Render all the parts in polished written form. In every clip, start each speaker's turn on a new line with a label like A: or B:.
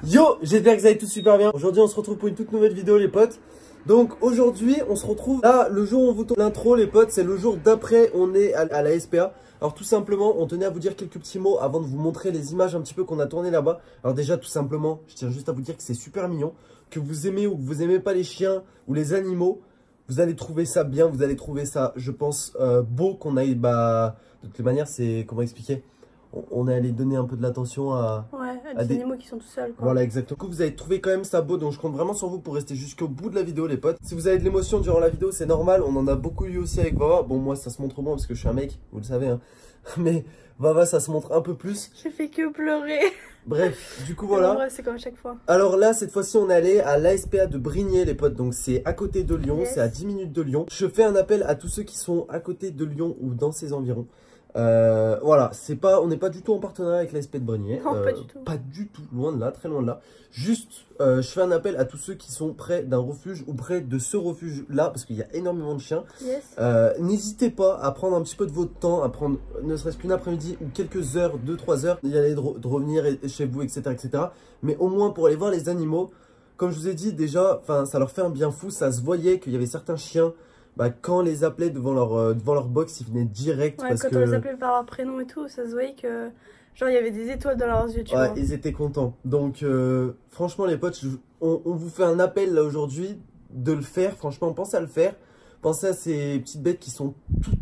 A: Yo, j'espère que vous allez tous super bien. Aujourd'hui on se retrouve pour une toute nouvelle vidéo les potes. Donc aujourd'hui on se retrouve là, le jour où on vous tourne l'intro les potes, c'est le jour d'après on est à la SPA. Alors tout simplement on tenait à vous dire quelques petits mots avant de vous montrer les images un petit peu qu'on a tourné là-bas. Alors déjà tout simplement je tiens juste à vous dire que c'est super mignon. Que vous aimez ou que vous aimez pas les chiens ou les animaux, vous allez trouver ça bien, vous allez trouver ça je pense beau qu'on aille, bah de toutes les manières c'est, comment expliquer, on est allé donner un peu de l'attention à
B: des animaux qui sont tout seuls quoi.
A: Voilà exactement. Du coup vous allez trouver quand même ça beau, donc je compte vraiment sur vous pour rester jusqu'au bout de la vidéo les potes. Si vous avez de l'émotion durant la vidéo c'est normal, on en a beaucoup eu aussi avec Vava. Bon moi ça se montre moins parce que je suis un mec, vous le savez hein. Mais Vava ça se montre un peu plus.
B: J'ai fait que pleurer.
A: Bref, du coup voilà.
B: Ouais, c'est comme à chaque fois.
A: Alors là, cette fois-ci, on est allé à l'ASPA de Brignais, les potes. Donc c'est à côté de Lyon,
B: Yes.
A: c'est à 10 minutes de Lyon. Je fais un appel à tous ceux qui sont à côté de Lyon ou dans ses environs. Voilà, c'est pas, on n'est pas du tout en partenariat avec l'ASPA de Brignais.
B: Non, pas du tout.
A: Pas du tout, loin de là, très loin de là. Juste, je fais un appel à tous ceux qui sont près d'un refuge ou près de ce refuge-là, parce qu'il y a énormément de chiens.
B: Yes.
A: N'hésitez pas à prendre un petit peu de votre temps, à prendre ne serait-ce qu'une après-midi ou quelques heures, 2-3 heures, d'y aller, de revenir chez vous, etc., etc. Mais au moins pour aller voir les animaux, comme je vous ai dit déjà, ça leur fait un bien fou. Ça se voyait qu'il y avait certains chiens, bah, quand on les appelait devant leur box, ils venaient direct.
B: Ouais,
A: parce
B: quand
A: que...
B: on les appelait par leur prénom et tout, ça se voyait que genre il y avait des étoiles dans leurs yeux, tu vois.
A: Ils étaient contents. Donc franchement les potes, on vous fait un appel là aujourd'hui de le faire. Franchement, pensez à le faire. Pensez à ces petites bêtes qui sont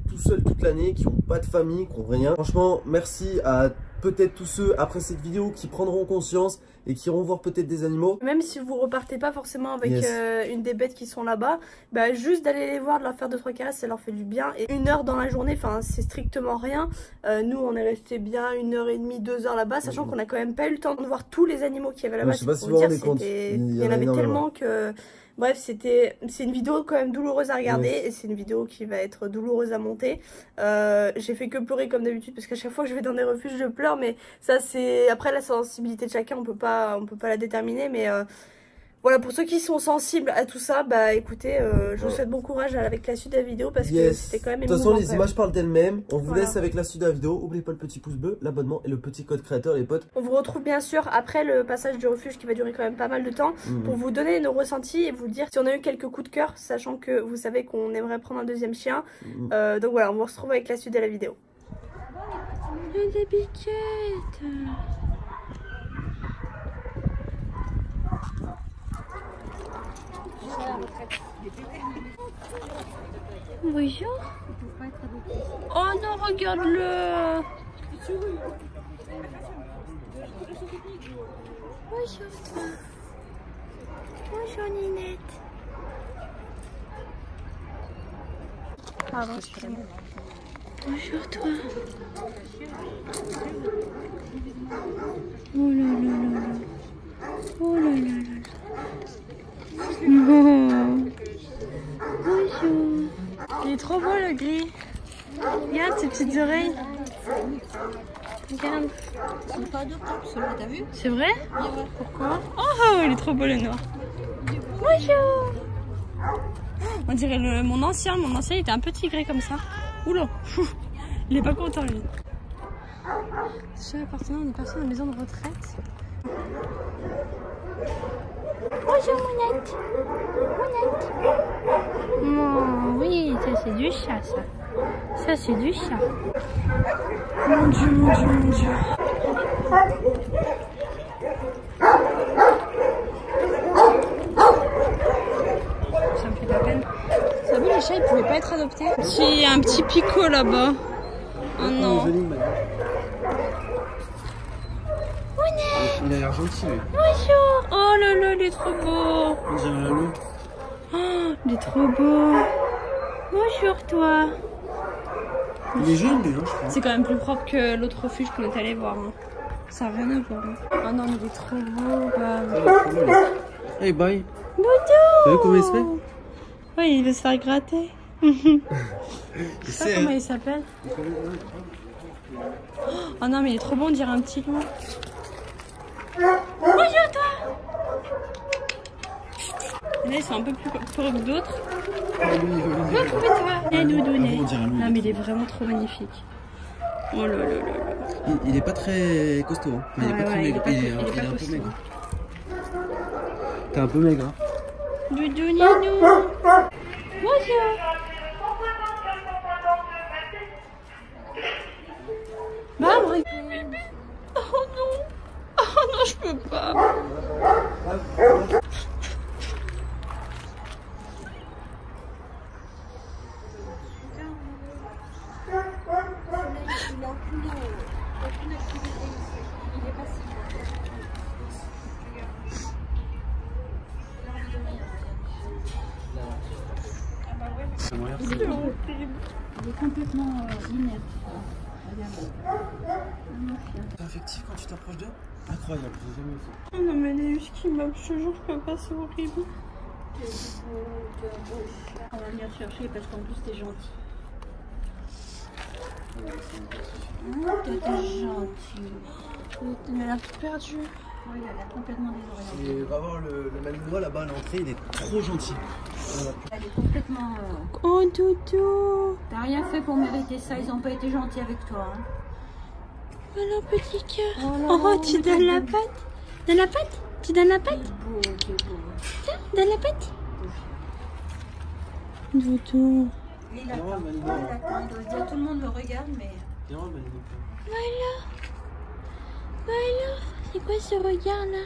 A: tout seules toute l'année, qui n'ont pas de famille, qui n'ont rien. Franchement, merci à peut-être tous ceux après cette vidéo qui prendront conscience et qui iront voir peut-être des animaux.
B: Même si vous repartez pas forcément avec
A: Yes.
B: une des bêtes qui sont là-bas, bah juste d'aller les voir, de leur faire 2-3 caresses, ça leur fait du bien. Et 1 heure dans la journée, c'est strictement rien. Nous on est resté bien 1h30, 2 heures là-bas, sachant qu'on a quand même pas eu le temps de voir tous les animaux qu'il y avait là-bas.
A: Je sais pas si vous vous rendez compte.
B: Il y en avait tellement que... Bref, c'est une vidéo quand même douloureuse à regarder, et c'est une vidéo qui va être douloureuse à monter. J'ai fait que pleurer comme d'habitude parce qu'à chaque fois que je vais dans des refuges je pleure, mais ça c'est après la sensibilité de chacun, on peut pas la déterminer, mais voilà, pour ceux qui sont sensibles à tout ça, bah écoutez, je vous souhaite bon courage avec la suite de la vidéo parce que c'était quand même émouvant.
A: De toute façon, les images parlent d'elles-mêmes. On vous
B: Voilà.
A: laisse avec la suite de la vidéo. N'oubliez pas le petit pouce bleu, l'abonnement et le petit code créateur, les potes.
B: On vous retrouve bien sûr après le passage du refuge qui va durer quand même pas mal de temps pour vous donner nos ressentis et vous dire si on a eu quelques coups de cœur, sachant que vous savez qu'on aimerait prendre un 2e chien. Donc voilà, on vous retrouve avec la suite de la vidéo. Des biquettes. Bonjour. Oh non, regarde-le. Bonjour toi. Bonjour Ninette. Pardon, excusez-moi. Bonjour toi. Oh là là là là. Oh là là là là. Oh. Bonjour. Il est trop beau le gris. Regarde ses petites oreilles. Regarde.
C: C'est pas adoptable celui-là, t'as vu?
B: C'est vrai? Pourquoi? Oh, il est trop beau le noir. Bonjour. On dirait mon ancien il était un petit gris comme ça. Oula. Il est pas content lui. Chat appartenant à une personne à la maison de retraite. Bonjour Mounette. Mounette. Oh, oui, ça c'est du chat ça. Ça c'est du chat. Mon Dieu, mon Dieu, mon Dieu. Ça me fait de la peine. T'as vu les chats ils pouvaient pas être adoptés? Si, il y a un petit picot là-bas. Oh non.
A: Il a l'air gentil, lui.
B: Bonjour. Oh là là, il est trop beau.
A: On dirait un loup.
B: Oh, il est trop beau. Bonjour toi.
A: Il est jeune, lui, hein, je crois.
B: C'est quand même plus propre que l'autre refuge qu'on est allé voir. Hein. Ça n'a rien à voir. Hein. Oh non, mais il est trop beau. Bah.
A: Hey, bye.
B: Boudou.
A: T'as vu comment il se fait?
B: Oui, il veut se faire gratter. Je sais pas comment il s'appelle. Oh non, mais il est trop bon, on dirait un petit loup. Bonjour toi. Et là, ils sont un peu plus pauvres que d'autres. Coucou toi. Et doudounet. Non, mais il est vraiment trop magnifique. Oh là là là là.
D: Il est pas très costaud. Hein. Il est pas très maigre. Il est un peu maigre.
A: T'es un peu maigre, hein.
B: Doudou Ninou. Bonjour. Maman. Oh non. Oh non, je peux pas.
C: Il est complètement inerte.
A: T'es affectif quand tu t'approches d'eux? Incroyable, j'ai jamais vu ça.
B: Oh non, mais les qui m'aiment, je te jure, je peux pas, c'est horrible.
C: On va venir te chercher parce qu'en plus t'es gentil. Oh, t'es gentil.
B: Il a l'air tout perdu.
C: Oui, elle a complètement désorientée.
A: Et va voir le Malinois là-bas à l'entrée, il est trop gentil.
C: Elle est complètement...
B: Oh, Doudou.
C: T'as rien fait pour mériter ça, ils ont pas été gentils avec toi. Hein.
B: Alors, petit cœur.
C: Oh,
B: Oh, tu donnes la patte. Donne la patte. Tu donnes la patte.
C: T'es beau.
B: Tiens, donne la patte. Doudou.
C: Il attend, il doit se dire tout le monde le regarde, mais...
B: Voilà. Voilà. C'est quoi ce regard là?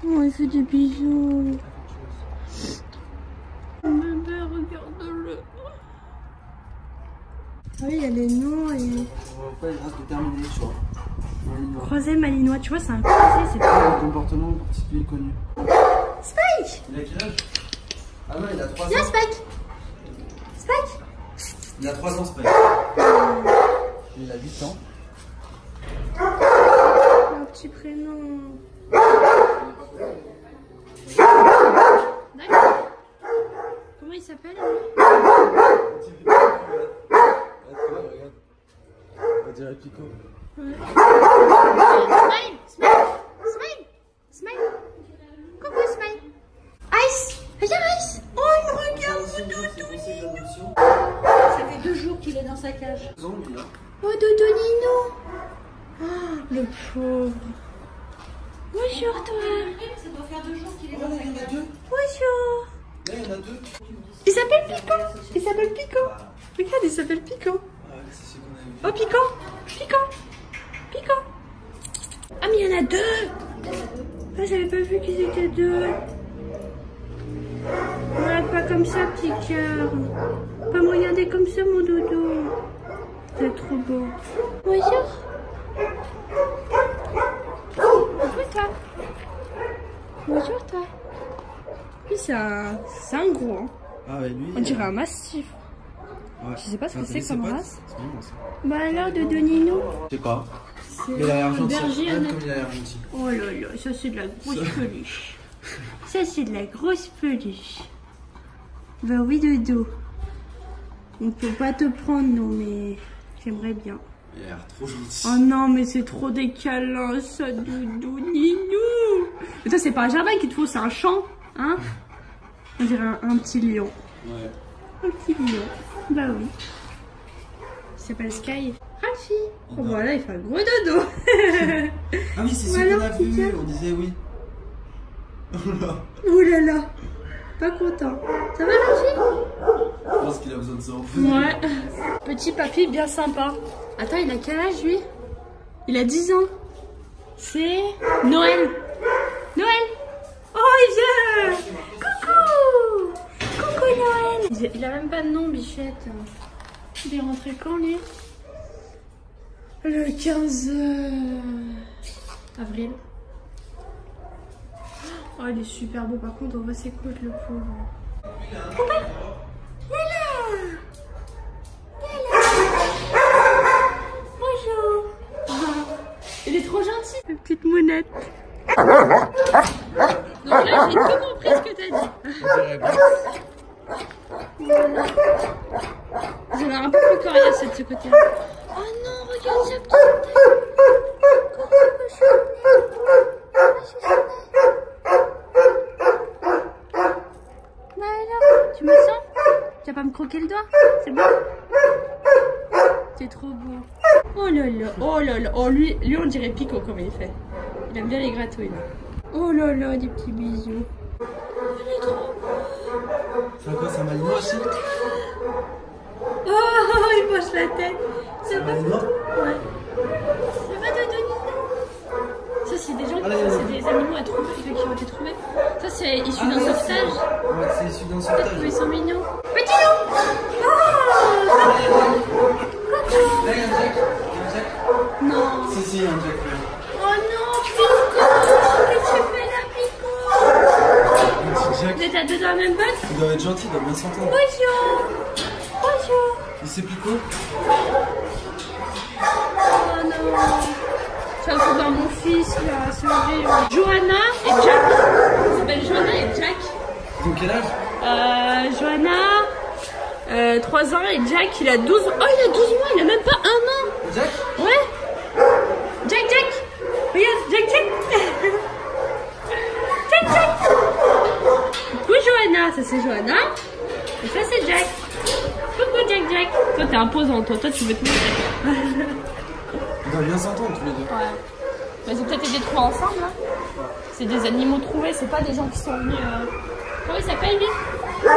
B: Oh, il fait des bisous. Bébé, regarde-le. Oui, il y a les noms et...
A: On va pas, il reste de terminer, tu vois. Malinois.
B: Croisé malinois, tu vois, c'est un croisé, c'est pas...
A: Un comportement particulier connu.
B: Spike!
A: Il a quel âge? Ah non, il a 3 ans.
B: Viens, Spike! Spike!
A: Il a 3 ans, Spike. Il a 8 ans.
B: Un petit prénom. D'accord. Comment il s'appelle?
A: Regarde. On dirait Pico.
B: Smile! Smile! Smile! Smile! Coucou, Smile! Ice! Regarde, Ice! Oh, il me regarde, mon doudou!
C: Ça fait 2 jours qu'il est dans sa cage.
B: Oh, doudou Nino! Oh, le pauvre! Bonjour, toi!
C: Ça doit faire 2 jours qu'il est dans sa cage.
B: Bonjour!
A: Là, il y en a 2.
B: Il s'appelle Pico! Il s'appelle Pico! Regarde, il s'appelle Pico!
A: Ah ouais, c'est celui qu'on a vu.
B: Oh, Pico! Pico! Pico! Ah, mais il y en a 2! Ah, j'avais pas vu qu'ils étaient 2. Ouais, pas comme ça, petit cœur. Pas me regarder comme ça, mon doudou. C'est trop beau. Bonjour. Bonjour, toi. Bonjour, toi. Lui, c'est un gros. Hein.
A: Ah ouais, lui.
B: On dirait un mastif.
A: Ouais.
B: Je sais pas ce que c'est comme race.
A: C'est bien, ça.
B: Bah alors, de Nino.
A: Je sais pas.
B: C'est
A: Mais il a l'air gentil.
B: berger
A: Regarde
B: à
A: comme il a l'air gentil.
B: Oh là là, ça c'est de la grosse peluche. Ça c'est de la grosse peluche. Bah oui, Dodo. On peut pas te prendre, non, mais j'aimerais bien.
A: Il a l'air trop gentil.
B: Oh non, mais c'est trop des câlins, ça, Doudou, Ninou. Mais toi, c'est pas un jardin qu'il te faut, c'est un champ, hein? On dirait un petit lion.
A: Ouais.
B: Un petit lion. Bah oui. Il s'appelle Sky. Rafi. Oh, voilà, il fait un gros dodo.
A: Ah oui, c'est ce
B: Voilà,
A: qu'on a
B: petit
A: vu.
B: cœur.
A: On disait oui.
B: Ouh là là. Pas content. Ça va, Rafi?
A: Je pense qu'il a besoin de ça en fait.
B: Ouais. Petit papy bien sympa. Attends, il a quel âge lui? Il a 10 ans. C'est Noël. Noël. Oh, il vient. Coucou. Coucou Noël. Il a même pas de nom, Bichette. Il est rentré quand lui? Le 15 avril. Oh, il est super beau. Par contre, on voit ses côtes, le pauvre. Papa. Lala. Bonjour. Il est trop gentil. La petite mounette. Donc là, j'ai tout compris ce que t'as dit. Voilà. Ils ont l'air un peu plus coriaces de ce côté-là. Oh non, regarde sa petite tête. Coucou, cochonnet. Bah alors, tu me sens? Tu vas pas me croquer le doigt? C'est bon? C'est trop beau. Oh là là, oh là là. Oh lui on dirait Pico comme il fait. Il aime bien les gratouilles. Oh là là, des petits bisous.
A: C'est quoi, ça malinois aussi?
B: Oh, il penche la tête.
A: C'est malinois?
B: Ouais. Ça va, Dodo? Ça, c'est des gens c'est des animaux à trouver, qui ont été trouvés. Ça, c'est issu d'un sauvetage.
A: Ouais, c'est issu d'un sauvetage.
B: Ils sont mignons. Petit loup! Oh!
A: Là, il y a un Jack.
B: Non.
A: Si, il y a un Jack.
B: Oh non, Pico! Qu'est-ce que tu fais là, Pico?
A: Un petit Jack.
B: Vous êtes à deux dans la même botte?
A: Il doit être gentil, il doit bien s'entendre.
B: Bonjour! Bonjour!
A: Il sait Pico?
B: Oh non! Je vais voir mon fils là, c'est horrible. Johanna et Jack. Ils s'appellent Johanna et Jack.
A: Ils ont quel âge?
B: Johanna, 3 ans et Jack, il a 12. Oh, il a 12 mois, il a même pas 1 an.
A: Jack?
B: Ouais. Jack, Jack. Regarde, Jack, Jack. Jack, Jack. Coucou Johanna, ça c'est Johanna. Et ça c'est Jack. Coucou Jack, Jack. Toi t'es imposant, toi tu veux te montrer.
A: Ils doivent bien s'entendre tous les deux.
B: Ouais. Ils ont peut-être été trouvés ensemble. Hein. C'est des animaux trouvés, c'est pas des gens qui sont venus. Comment il s'appelle lui? Oh,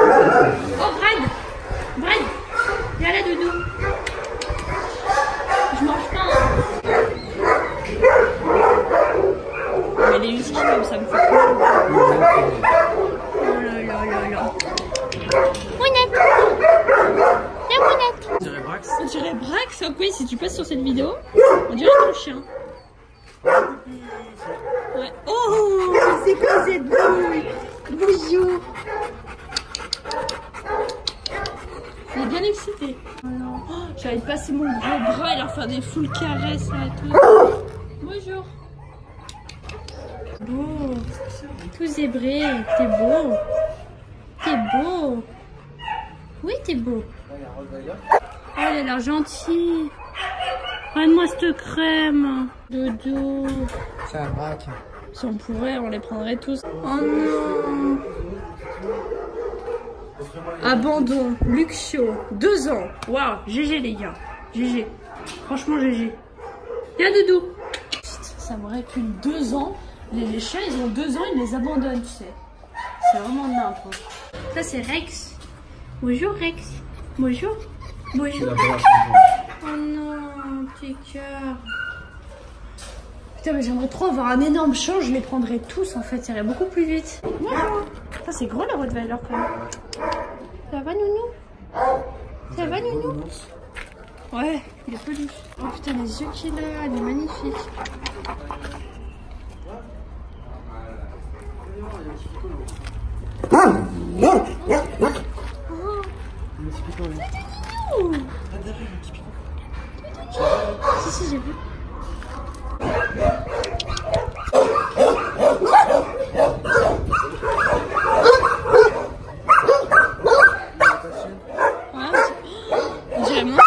B: Brad! Brad! Viens là, Doudou. Je mange pas. Hein. Mais les huskies, même, ça me fait trop. Oh là là là là. Mounette! La mounette!
A: On dirait Brax.
B: On dirait Brax, oui, si tu passes sur cette vidéo, on dirait ton chien. Ouais. Oh, c'est quoi cette boule? Bonjour. Il est bien excité. Oh non. Oh, j'allais passer mon gros bras et leur faire des full caresses là et tout. Bonjour. Beau. Tout zébré. T'es beau. T'es beau. Oui, t'es beau. Oh, il a l'air gentil. Regarde-moi cette crème. Dodo.
A: C'est un braque.
B: Si on pourrait, on les prendrait tous. Oh non. Abandon. Luxio. 2 ans. Waouh. GG les gars. GG. Franchement GG. Viens Doudou. Ça me recule 2 ans. Les chiens, ils ont 2 ans, ils les abandonnent, tu sais. C'est vraiment n'importe. Ça, c'est Rex. Bonjour, Rex. Bonjour. Bonjour. Oh non, petit cœur. Putain, mais j'aimerais trop avoir un énorme champ. Je les prendrais tous, en fait. Ça irait beaucoup plus vite. Bonjour. Ça, c'est gros, la Rottweiler, quand même. Ça va, Nounou? Ça va, Nounou? Ouais, il est peluche. Oh putain, les yeux qu'il a, il est magnifique. Si, j'ai vu. On dirait mon chien.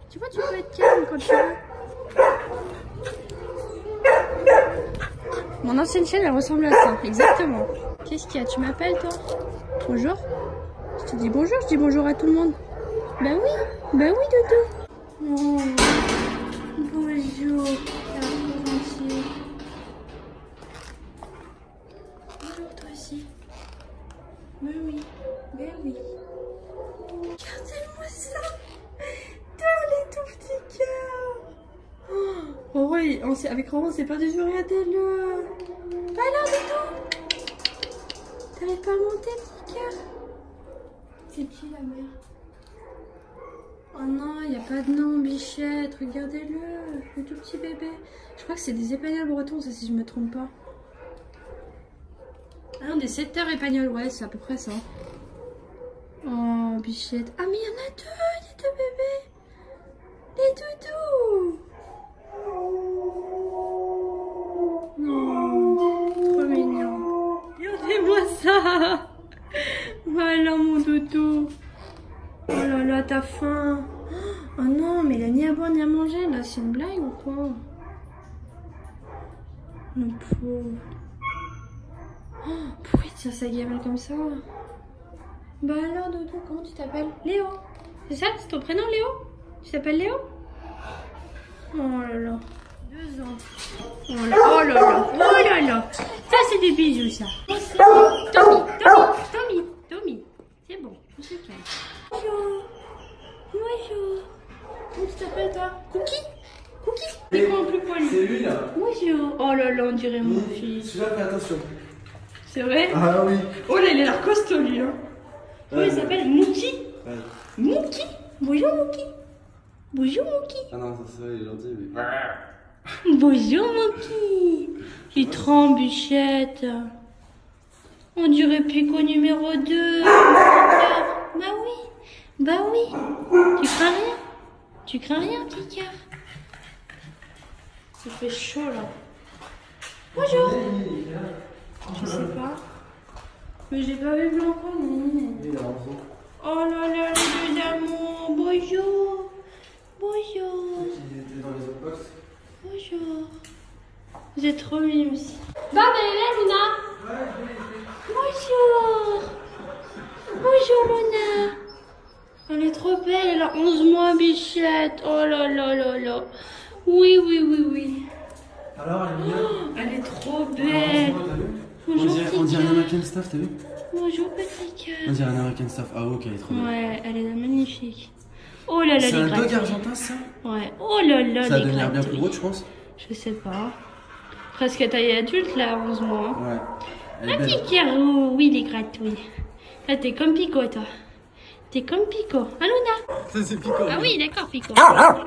B: Tu vois, tu peux être calme quand tu veux. Mon ancienne chienne, elle ressemble à ça, exactement. Qu'est-ce qu'il y a? Tu m'appelles, toi? Bonjour? Je te dis bonjour, je dis bonjour à tout le monde. Bah oui, Dodo. Oh. Bonjour, gentil. Bonjour, toi aussi. Bah oui, Regardez-moi ça. Dans les tout petits cœurs. Oh ouais, avec Roman, c'est pas du tout, regardez-le. Bah alors, Dodo, t'arrives pas à monter, petit cœur? C'est qui la mère? Oh non, il n'y a pas de nom, bichette. Regardez-le, le tout petit bébé. Je crois que c'est des épagnols bretons, ça, si je me trompe pas. Ah non, des setters épagnols, ouais, c'est à peu près ça. Oh, bichette. Ah, mais il y en a 2, les 2 bébés. Les doudous. Oh, trop mignon. Regardez-moi ça. Voilà mon doudou. Oh là là, t'as faim. Oh non, mais il a ni à boire ni à manger là. C'est une blague ou quoi? Le pauvre. Oh, pourquoi il tire sa gamelle comme ça? Bah alors, doudou, comment tu t'appelles? Léo. C'est ça? C'est ton prénom, Léo? Tu t'appelles Léo?
D: Oh là là. 2 ans. Oh là là. Oh là là. Oh là là. Ça, c'est des bisous, ça. Tommy. C'est bon, on se calme. Bonjour. Comment tu t'appelles, toi? Cookie. C'est quoi en plus poilu?
A: C'est lui là.
D: Bonjour. Oh là là, on dirait mon fils.
A: Celui-là, fais attention.
D: C'est vrai?
A: Ah oui.
D: Oh là, il a l'air costaud, lui. Hein. Comment il s'appelle? Mookie.
A: Ouais.
D: Mookie. Bonjour, Mookie. Bonjour, Mookie.
A: Ah non, ça il est gentil, mais.
D: Bonjour, Mookie. Il tremble, bichette. On dirait Pico numéro 2. Bah oui. Tu crains rien, petit cœur. Il fait chaud, là. Bonjour. Je sais pas. Mais j'ai pas vu Blanco, ni. Oh là là, les deux amours. Bonjour.
A: Il était dans les autres box.
D: Bonjour. Vous êtes trop mimes aussi. Bah, elle est là, Luna. Bonjour, Luna. Elle est trop belle, elle a 11 mois, bichette. Oh là là là là. Oui.
A: Alors, elle est mignonne.
D: Elle est trop belle. Bonjour,
A: On dirait un
D: petit
A: American Staff, t'as vu?
D: Bonjour, petit cœur.
A: On dirait un American Staff. Ah, ok, elle est trop belle.
D: Ouais, elle est magnifique. Oh là là,
A: C'est
D: les
A: un
D: gratouilles.
A: dog argentin, ça?
D: Ouais. Oh là là,
A: Ça va
D: les
A: devenir bien
D: gratouilles.
A: plus gros, tu penses?
D: Je sais pas. Presque taille adulte, là, 11 mois.
A: Ouais. Elle est
D: Un
A: belle.
D: petit carreau, oui, les gratouilles. Là, t'es comme Pico, toi. T'es comme Pico. Hein, Luna?
A: Ça, c'est Pico.
D: Ah oui, d'accord, Pico. D'accord.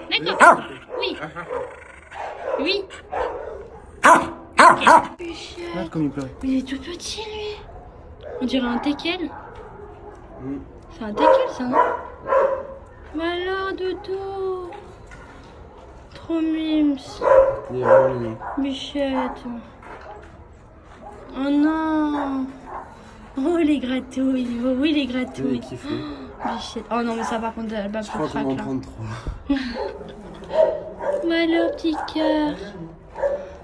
D: Oui.
A: Regarde comme il pleure.
D: Mais il est tout petit, lui. On dirait un teckel. C'est un teckel, ça, non? Mais alors, dodo. Trop mimes.
A: Il est vraiment mignon.
D: Bichette. Oh non. Oh, les gratouilles. Oh, oui, les
A: Il
D: gratouilles.
A: kiffe.
D: Bichette. Oh non, mais ça, par contre, elle va
A: Je
D: pour
A: crois qu'on va en
D: crack, là.
A: prendre 3.
D: Mais alors, petit cœur.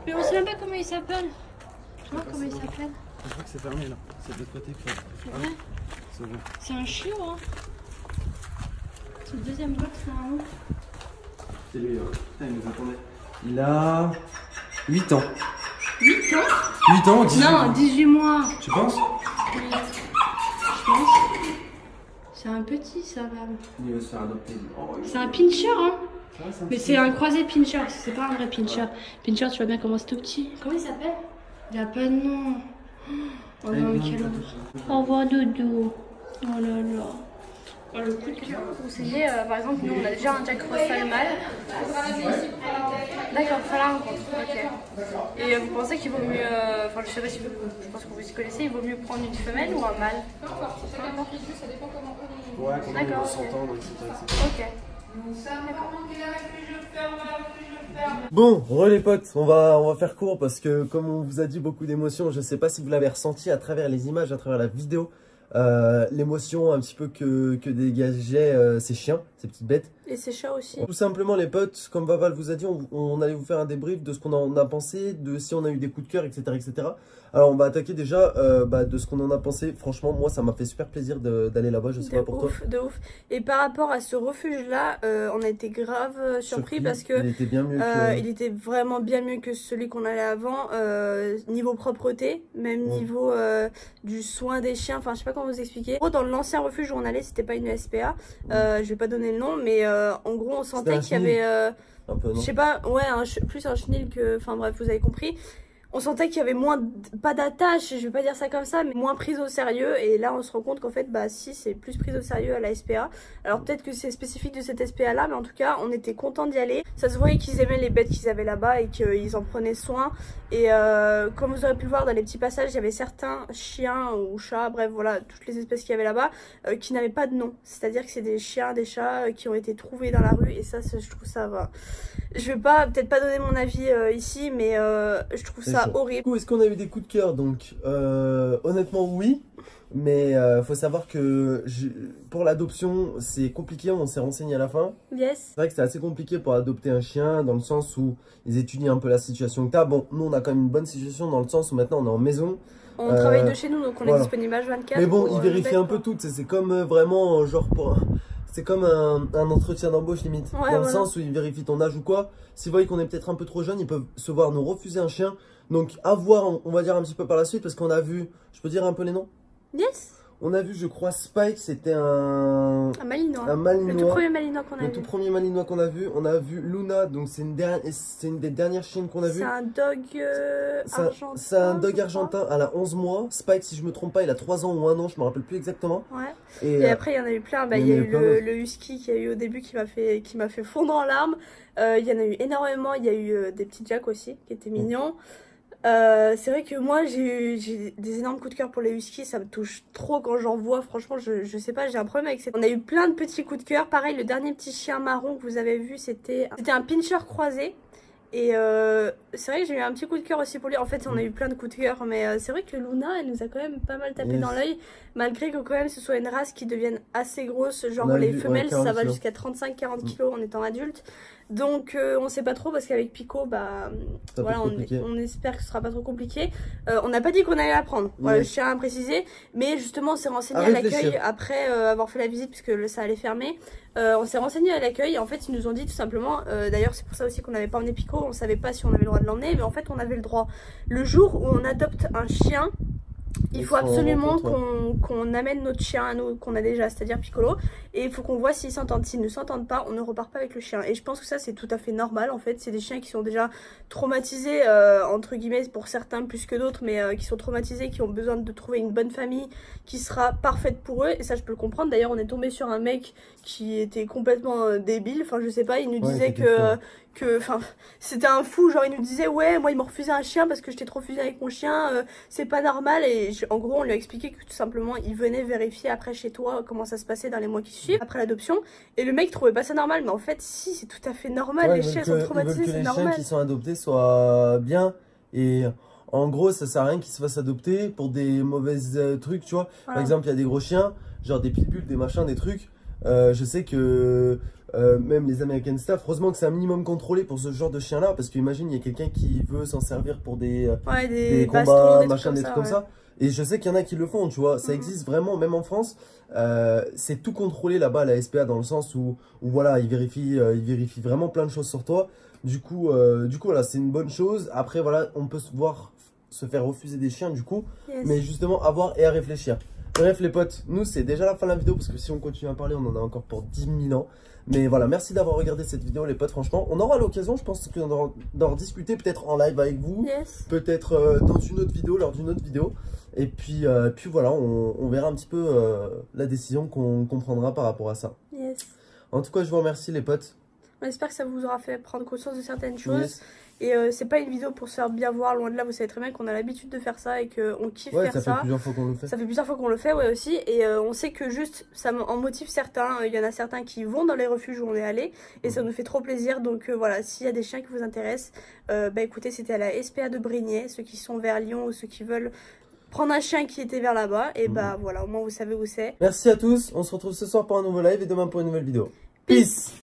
D: Mais on sait même pas comment il s'appelle. Tu vois comment il s'appelle?
A: Je crois que c'est fermé là. C'est de l'autre côté.
D: C'est vrai?
A: C'est bon.
D: C'est un chiot, hein. C'est le deuxième box, normalement.
A: C'est lui, hein. Putain, il nous attendait. Il a 8 ans.
D: 8 ans?
A: 8 ans, 18
D: Non, 18 mois.
A: Tu penses?
D: Oui. Je pense. C'est un petit, ça va.
A: Il va se faire adopter. Oh,
D: C'est un pincher, hein.
A: ouais, c'est un
D: Mais
A: petit
D: c'est un croisé pincher, c'est pas un vrai pincher. Pincher, tu vois bien comment c'est tout petit. Comment il s'appelle? Il a pas de nom. Oh non, quel horreur. Au revoir, Dodo. Oh là là. Oh, le coup de cœur. Vous savez, par exemple, nous on a déjà un Jack Russell mâle. D'accord, faire la rencontre. Ok. Et vous pensez qu'il vaut mieux. Enfin, je sais pas si vous. Je pense que vous y connaissez, il vaut mieux prendre une femelle ou un mâle?
C: Peu importe, ça dépend comment on
A: Ouais, comment
D: D'accord,
A: on s'entend, etc.
D: Ok.
A: Bon, les potes, on va faire court parce que comme on vous a dit beaucoup d'émotions, je sais pas si vous l'avez ressenti à travers les images, à travers la vidéo, l'émotion un petit peu que dégageaient ces chiens, ces petites bêtes.
B: Et ces chats aussi.
A: Tout simplement les potes, comme Vaval vous a dit, on allait vous faire un débrief de ce qu'on en a pensé, de si on a eu des coups de cœur, etc. etc. Alors on va attaquer déjà de ce qu'on en a pensé. Franchement, moi ça m'a fait super plaisir d'aller là-bas, je sais pas pour toi.
B: De ouf. Et par rapport à ce refuge-là, on a été grave surpris parce que
A: il était bien mieux que...
B: il était vraiment bien mieux que celui qu'on allait avant, niveau propreté, même niveau du soin des chiens, enfin je sais pas comment vous expliquer. En gros, dans l'ancien refuge où on allait, c'était pas une SPA, je vais pas donner le nom, mais en gros on sentait qu'il y avait,
A: un peu, non?
B: je sais pas, ouais, plus un chenil que, enfin bref, vous avez compris. On sentait qu'il y avait moins, pas d'attache, je vais pas dire ça comme ça, mais moins prise au sérieux. Et là, on se rend compte qu'en fait, bah si, c'est plus prise au sérieux à la SPA. Alors peut-être que c'est spécifique de cette SPA là, mais en tout cas, on était content d'y aller. Ça se voyait qu'ils aimaient les bêtes qu'ils avaient là-bas et qu'ils en prenaient soin. Et comme vous aurez pu le voir dans les petits passages, il y avait certains chiens ou chats, bref, voilà, toutes les espèces qu'il y avait là-bas, qui n'avaient pas de nom. C'est-à-dire que c'est des chiens, des chats qui ont été trouvés dans la rue. Et ça, je trouve ça va. Je vais peut-être pas donner mon avis ici, mais je trouve ça horrible. Du
A: coup, est-ce qu'on a eu des coups de cœur? Donc, honnêtement, oui. Mais faut savoir que pour l'adoption, c'est compliqué. On s'est renseigné à la fin.
B: Yes.
A: C'est vrai que c'est assez compliqué pour adopter un chien, dans le sens où ils étudient un peu la situation que tu as. Bon, nous, on a quand même une bonne situation dans le sens où maintenant, on est en maison.
B: On travaille de chez nous, donc on est disponible H24.
A: Mais bon, ils vérifient un peu tout. C'est comme vraiment, genre, c'est comme un entretien d'embauche limite.
B: Ouais,
A: dans le sens où ils vérifient ton âge ou quoi. S'ils voient qu'on est peut-être un peu trop jeune, ils peuvent se voir nous refuser un chien. Donc à voir, on va dire un petit peu par la suite, parce qu'on a vu, je peux dire un peu les noms?
B: Yes.
A: On a vu, je crois, Spike, c'était un
B: Malinois.
A: Un Malinois.
B: Le tout premier Malinois qu'on a vu.
A: Le tout premier Malinois qu'on a vu. On a vu Luna, donc c'est une des dernières chiennes qu'on a vues.
B: C'est un dog argentin.
A: C'est un dog argentin, elle a 11 mois. Spike, si je me trompe pas, il a 3 ans ou 1 an, je me rappelle plus exactement.
B: Ouais. Et après, il y en a eu plein. Bah, il y a eu le husky qu'il y a eu au début qui m'a fait fondre en larmes. Il y en a eu énormément. Il y a eu des petits jacks aussi qui étaient mignons. C'est vrai que moi j'ai eu des énormes coups de cœur pour les huskies, ça me touche trop quand j'en vois, franchement je sais pas, j'ai un problème avec ça. On a eu plein de petits coups de cœur, pareil le dernier petit chien marron que vous avez vu c'était un pinscher croisé. Et c'est vrai que j'ai eu un petit coup de cœur aussi pour lui. En fait, on a eu plein de coups de cœur, mais c'est vrai que Luna, elle nous a quand même pas mal tapé dans l'œil. Malgré que quand même ce soit une race qui devienne assez grosse. Genre les femelles, ça va jusqu'à 35-40 kilos en étant adulte. Donc on sait pas trop parce qu'avec Pico, bah voilà, on espère que ce sera pas trop compliqué. On n'a pas dit qu'on allait la prendre. Voilà, je tiens à préciser. Mais justement, on s'est renseigné à l'accueil après avoir fait la visite puisque ça allait fermer. On s'est renseigné à l'accueil et en fait ils nous ont dit tout simplement, d'ailleurs c'est pour ça aussi qu'on n'avait pas emmené Pico, on savait pas si on avait le droit de l'emmener, mais en fait on avait le droit. Le jour où on adopte un chien, il faut absolument qu'on amène notre chien à nous qu'on a déjà, c'est-à-dire Piccolo, et il faut qu'on voit s'ils s'entendent. S'ils ne s'entendent pas, on ne repart pas avec le chien. Et je pense que ça c'est tout à fait normal en fait. C'est des chiens qui sont déjà traumatisés, entre guillemets pour certains plus que d'autres, mais qui sont traumatisés, qui ont besoin de trouver une bonne famille qui sera parfaite pour eux. Et ça je peux le comprendre. D'ailleurs on est tombé sur un mec qui était complètement débile, enfin je sais pas, il nous disait enfin c'était un fou, genre il nous disait ouais moi ils m'ont refusé un chien parce que j'étais trop fusionnée avec mon chien, c'est pas normal. Et en gros on lui a expliqué que tout simplement il venait vérifier après chez toi comment ça se passait dans les mois qui suivent après l'adoption, et le mec trouvait pas ça normal, mais en fait si, c'est tout à fait normal. Les chiens sont traumatisés, c'est normal. Les chiens qui sont
A: adoptés soient bien, et en gros ça sert à rien qu'ils se fassent adopter pour des mauvaises trucs, tu vois. Par exemple il y a des gros chiens, genre des pitbulls, des machins, des trucs. Je sais que même les American Staff, heureusement que c'est un minimum contrôlé pour ce genre de chien là, parce qu'imagine il y a quelqu'un qui veut s'en servir pour des combats, machin, des trucs comme ça. Et je sais qu'il y en a qui le font, tu vois, ça existe vraiment, même en France. C'est tout contrôlé là-bas à la SPA, dans le sens où voilà, ils vérifient vraiment plein de choses sur toi. Du coup voilà, c'est une bonne chose. Après voilà, on peut se faire refuser des chiens du coup, mais justement à voir et à réfléchir. Bref les potes, nous c'est déjà la fin de la vidéo, parce que si on continue à parler on en a encore pour 10 000 ans. Mais voilà, merci d'avoir regardé cette vidéo les potes, franchement. On aura l'occasion, je pense, d'en discuter peut-être en live avec vous. Peut-être dans une autre vidéo, lors d'une autre vidéo. Et puis voilà, on verra un petit peu la décision qu'on prendra par rapport à ça. En tout cas, je vous remercie les potes.
B: On espère que ça vous aura fait prendre conscience de certaines choses. Et c'est pas une vidéo pour se faire bien voir, loin de là, vous savez très bien qu'on a l'habitude de faire ça et qu'on kiffe faire ça.
A: Ça fait plusieurs fois qu'on le fait.
B: Ça fait plusieurs fois qu'on le fait, aussi. Et on sait que juste, ça en motive certains. Il y en a certains qui vont dans les refuges où on est allé. Et ça nous fait trop plaisir. Donc voilà, s'il y a des chiens qui vous intéressent, bah écoutez, c'était à la SPA de Brignais. Ceux qui sont vers Lyon ou ceux qui veulent prendre un chien qui était vers là-bas. Et bah voilà, au moins vous savez où c'est.
A: Merci à tous. On se retrouve ce soir pour un nouveau live et demain pour une nouvelle vidéo. Peace.